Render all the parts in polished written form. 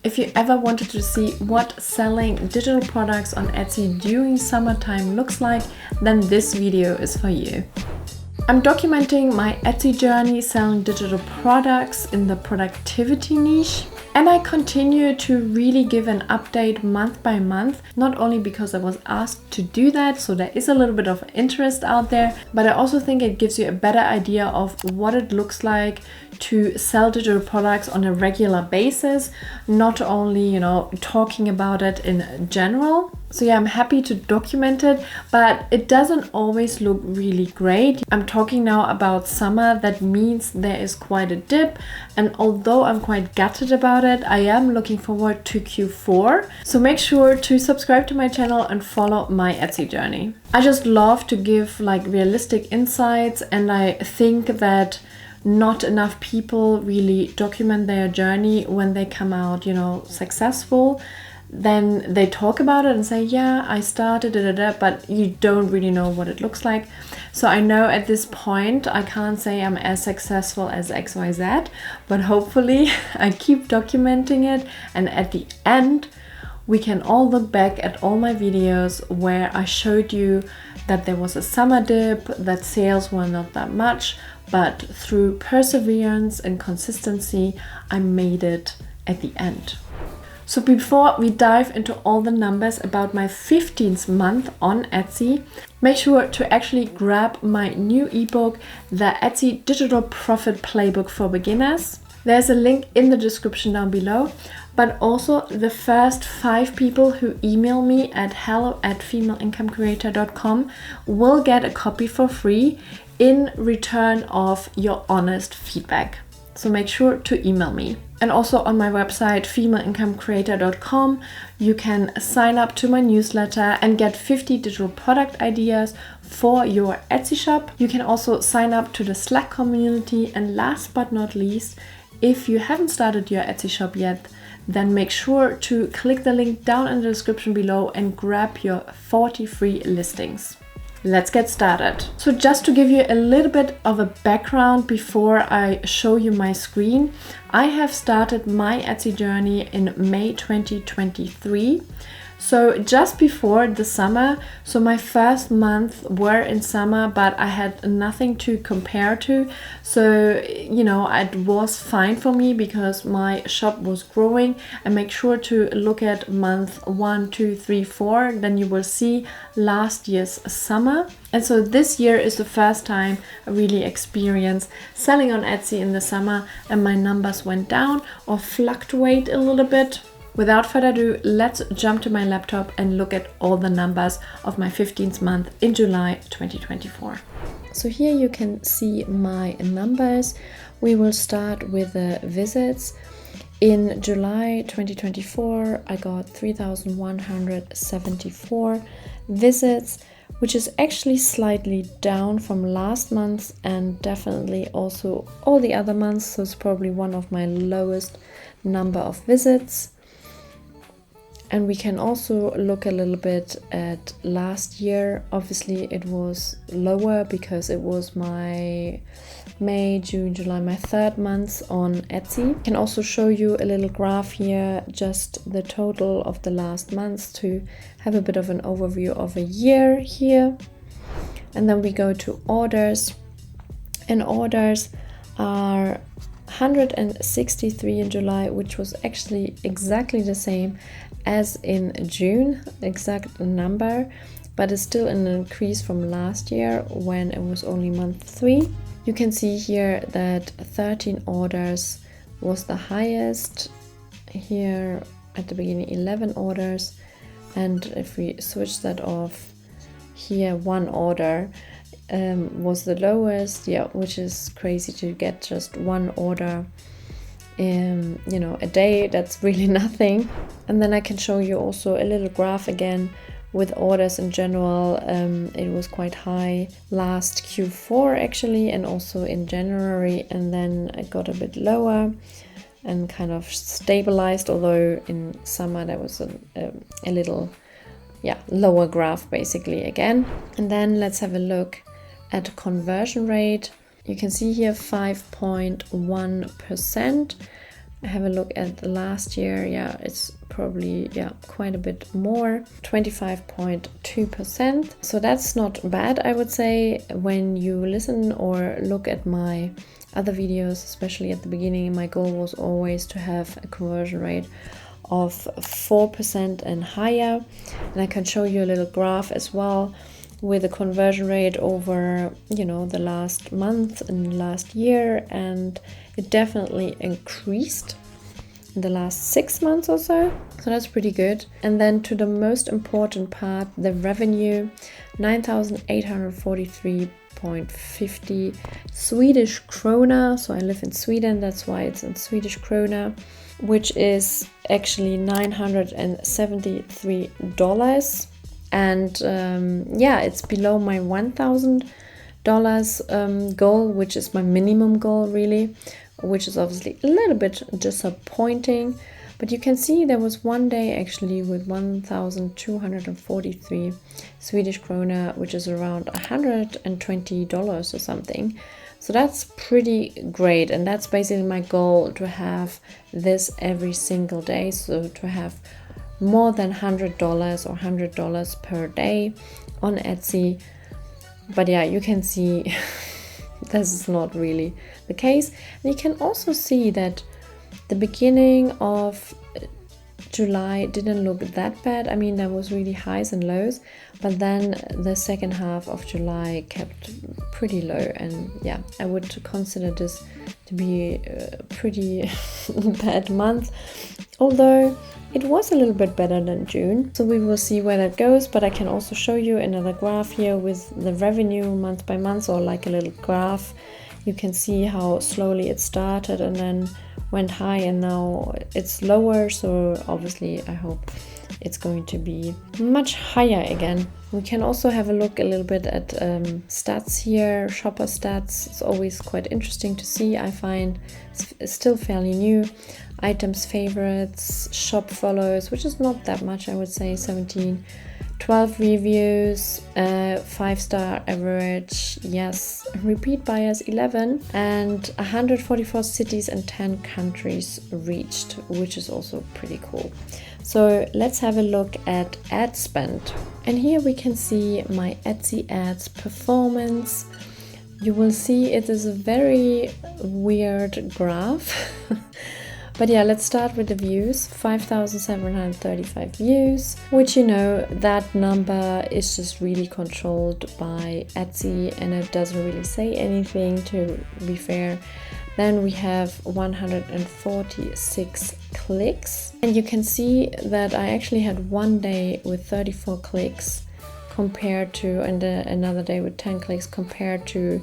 If you ever wanted to see what selling digital products on Etsy during summertime looks like, then this video is for you. I'm documenting my Etsy journey selling digital products in the productivity niche, and I continue to really give an update month by month, not only because I was asked to do that, so there is a little bit of interest out there, but I also think it gives you a better idea of what it looks like to sell digital products on a regular basis, not only, talking about it in general. So yeah, I'm happy to document it, but it doesn't always look really great. I'm talking now about summer. That means there is quite a dip, and although I'm quite gutted about it, I am looking forward to Q4. So make sure to subscribe to my channel and follow my Etsy journey. I just love to give realistic insights, and I think that not enough people really document their journey when they come out, successful. Then they talk about it and say, yeah, I started, but you don't really know what it looks like. So I know at this point, I can't say I'm as successful as XYZ, but hopefully I keep documenting it. And at the end, we can all look back at all my videos where I showed you that there was a summer dip, that sales were not that much, but through perseverance and consistency, I made it at the end. So before we dive into all the numbers about my 15th month on Etsy, make sure to actually grab my new ebook, the Etsy Digital Profit Playbook for Beginners. There's a link in the description down below, but also the first 5 people who email me at hello@femaleincomecreator.com will get a copy for free in return of your honest feedback. So make sure to email me. And also on my website, femaleincomecreator.com, you can sign up to my newsletter and get 50 digital product ideas for your Etsy shop. You can also sign up to the Slack community. And last but not least, if you haven't started your Etsy shop yet, then make sure to click the link down in the description below and grab your 40 free listings. Let's get started. So just to give you a little bit of a background before I show you my screen, I have started my Etsy journey in May 2023. So just before the summer, so my first month were in summer, but I had nothing to compare to. So, it was fine for me because my shop was growing. And make sure to look at month 1, 2, 3, 4. Then you will see last year's summer. And so this year is the first time I really experienced selling on Etsy in the summer, and my numbers went down or fluctuate a little bit. Without further ado, let's jump to my laptop and look at all the numbers of my 15th month in July 2024. So here you can see my numbers. We will start with the visits. In July 2024, I got 3,174 visits, which is actually slightly down from last month and definitely also all the other months. So it's probably one of my lowest number of visits. And we can also look a little bit at last year. Obviously it was lower because it was my May, June, July, my 3rd month on Etsy. I can also show you a little graph here, just the total of the last months to have a bit of an overview of a year here. And then we go to orders, and orders are 163 in July, which was actually exactly the same as in June, exact number, but it's still an increase from last year when it was only month 3. You can see here that 13 orders was the highest. Here at the beginning 11 orders, and if we switch that off, here 1 order was the lowest, which is crazy to get just 1 order a day. That's really nothing. And then I can show you also a little graph again with orders in general. It was quite high last Q4 actually, and also in January, and then it got a bit lower and kind of stabilized, although in summer there was a little lower graph basically again. And then let's have a look at conversion rate. You can see here 5.1%. have a look at last year, yeah, it's probably, yeah, quite a bit more, 25.2%. So that's not bad, I would say. When you listen or look at my other videos, especially at the beginning, my goal was always to have a conversion rate of 4% and higher. And I can show you a little graph as well with the conversion rate over, you know, the last month and last year, and it definitely increased in the last 6 months or so. So that's pretty good. And then to the most important part, the revenue, 9,843.50 Swedish krona. So I live in Sweden, that's why it's in Swedish krona, which is actually $973. And yeah, it's below my $1,000 goal, which is my minimum goal really, which is obviously a little bit disappointing. But you can see there was one day actually with 1,243 Swedish krona, which is around $120 or something. So that's pretty great, and that's basically my goal, to have this every single day. So to have more than $100 or $100 per day on Etsy. But yeah, you can see this is not really the case. And you can also see that the beginning of July didn't look that bad. I mean, there was really highs and lows, but then the second half of July kept pretty low. And yeah, I would consider this to be a pretty bad month, although it was a little bit better than June. So we will see where that goes, but I can also show you another graph here with the revenue month by month, or like a little graph. You can see how slowly it started and then went high, and now it's lower. So obviously I hope it's going to be much higher again. We can also have a look a little bit at stats here, shopper stats. It's always quite interesting to see. I find it's still fairly new. Items, favorites, shop follows, which is not that much, I would say, 17. 12 reviews, 5-star average, yes, repeat buyers 11, and 144 cities and 10 countries reached, which is also pretty cool. So let's have a look at ad spend. And here we can see my Etsy ads performance. You will see it is a very weird graph. But yeah, let's start with the views. 5,735 views, which, you know, that number is just really controlled by Etsy, and it doesn't really say anything, to be fair. Then we have 146 clicks, and you can see that I actually had one day with 34 clicks compared to, and another day with 10 clicks compared to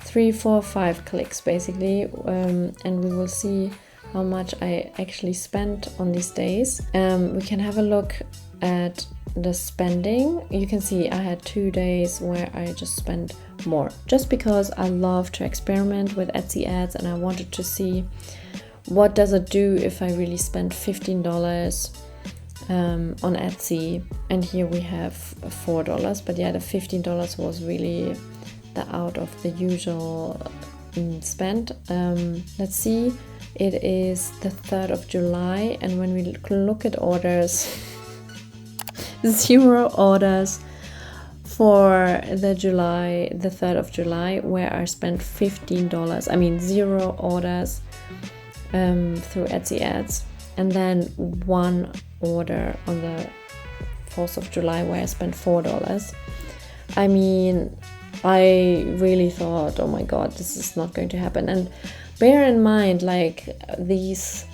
3, 4, 5 clicks basically. And we will see how much I actually spent on these days. We can have a look at the spending. You can see I had 2 days where I just spent more, just because I love to experiment with Etsy ads, and I wanted to see what does it do if I really spend $15 on Etsy. And here we have $4, but yeah, the $15 was really the out of the usual spend. Let's see. It is the 3rd of July, and when we look at orders, 0 orders for the 3rd of July, where I spent $15. I mean, 0 orders through Etsy ads, and then 1 order on the 4th of July where I spent $4. I mean, I really thought, oh my god, this is not going to happen. And bear in mind, like, these,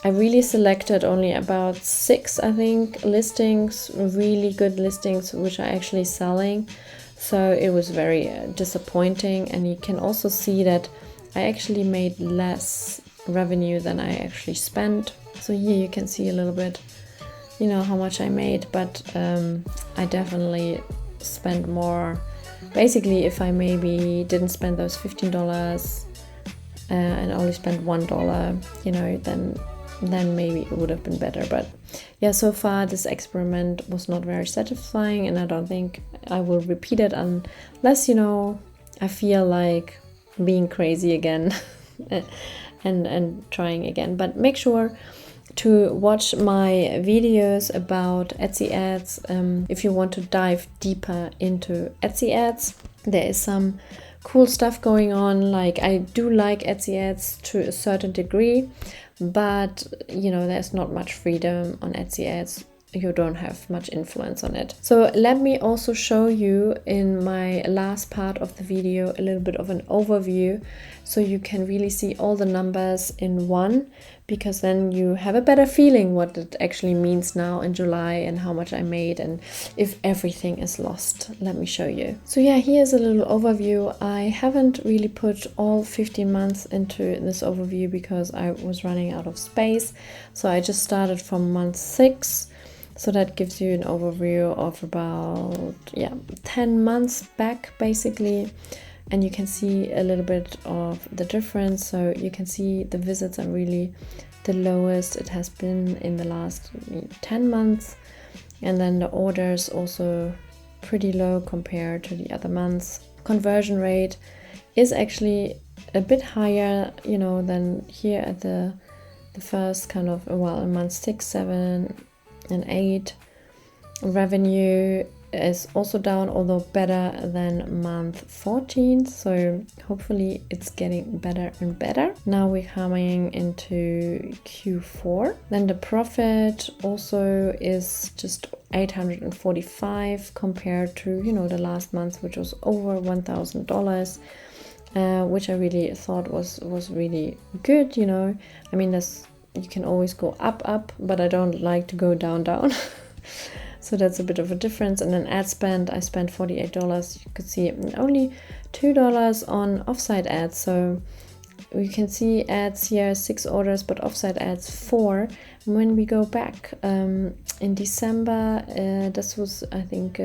I really selected only about 6, I think, listings, really good listings, which are actually selling. So it was very disappointing. And you can also see that I actually made less revenue than I actually spent. So here you can see a little bit, you know, how much I made, but I definitely spent more. Basically, if I maybe didn't spend those $15 and only spent $1, you know, then maybe it would have been better. But yeah, so far this experiment was not very satisfying, and I don't think I will repeat it unless, you know, I feel like being crazy again. and trying again. But make sure to watch my videos about Etsy ads if you want to dive deeper into Etsy ads. There is some cool stuff going on. Like, I do like Etsy ads to a certain degree, but you know, there's not much freedom on Etsy ads. You don't have much influence on it. So let me also show you in my last part of the video a little bit of an overview, so you can really see all the numbers in one, because then you have a better feeling what it actually means now in July and how much I made and if everything is lost. Let me show you. So yeah, here's a little overview. I haven't really put all 15 months into this overview because I was running out of space. So I just started from month 6. So that gives you an overview of about 10 months back basically, and you can see a little bit of the difference. So you can see the visits are really the lowest it has been in the last 10 months, and then the orders also pretty low compared to the other months. Conversion rate is actually a bit higher, you know, than here at the first kind of, well, in month 6, 7 and 8. Revenue is also down, although better than month 14, so hopefully it's getting better and better. Now we're coming into Q4. Then the profit also is just 845 compared to, you know, the last month, which was over $1,000, which I really thought was really good. You know, I mean, you can always go up, but I don't like to go down. So that's a bit of a difference. And then ad spend, I spent $48. You could see only $2 on offsite ads. So you can see ads here, 6 orders, but offsite ads 4. And when we go back in December, this was, I think,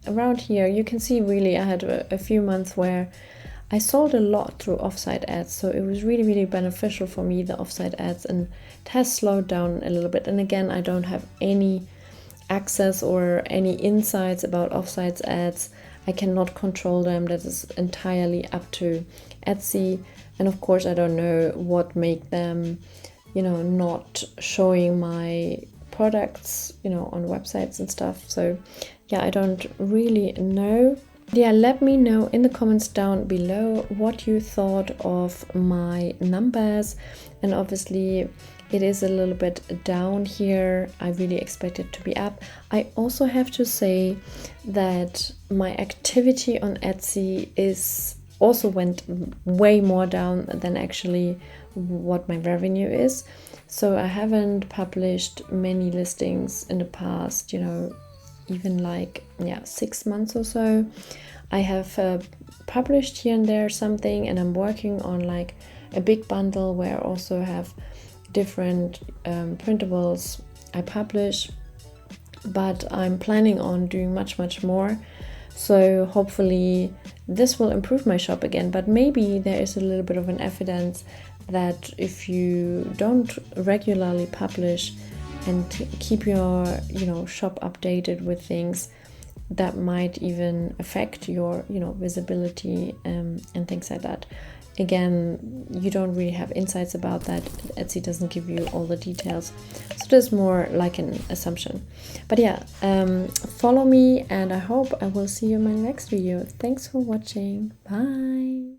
around here, you can see really I had a few months where I sold a lot through offsite ads, so it was really, really beneficial for me, the offsite ads, and it has slowed down a little bit. And again, I don't have any access or any insights about offsite ads. I cannot control them. That is entirely up to Etsy. And of course, I don't know what make them, you know, not showing my products, you know, on websites and stuff. So yeah, I don't really know. Yeah, let me know in the comments down below what you thought of my numbers. And obviously it is a little bit down here. I really expect it to be up. I also have to say that my activity on Etsy also went way more down than actually what my revenue is. So I haven't published many listings in the past, you know, even like 6 months or so. I have published here and there something, and I'm working on like a big bundle where I also have different printables I publish, but I'm planning on doing much more. So hopefully this will improve my shop again. But maybe there is a little bit of an evidence that if you don't regularly publish and keep your, you know, shop updated with things, that might even affect your, you know, visibility and things like that. Again, you don't really have insights about that. Etsy doesn't give you all the details, so there's more like an assumption. But yeah, follow me, and I hope I will see you in my next video. Thanks for watching. Bye.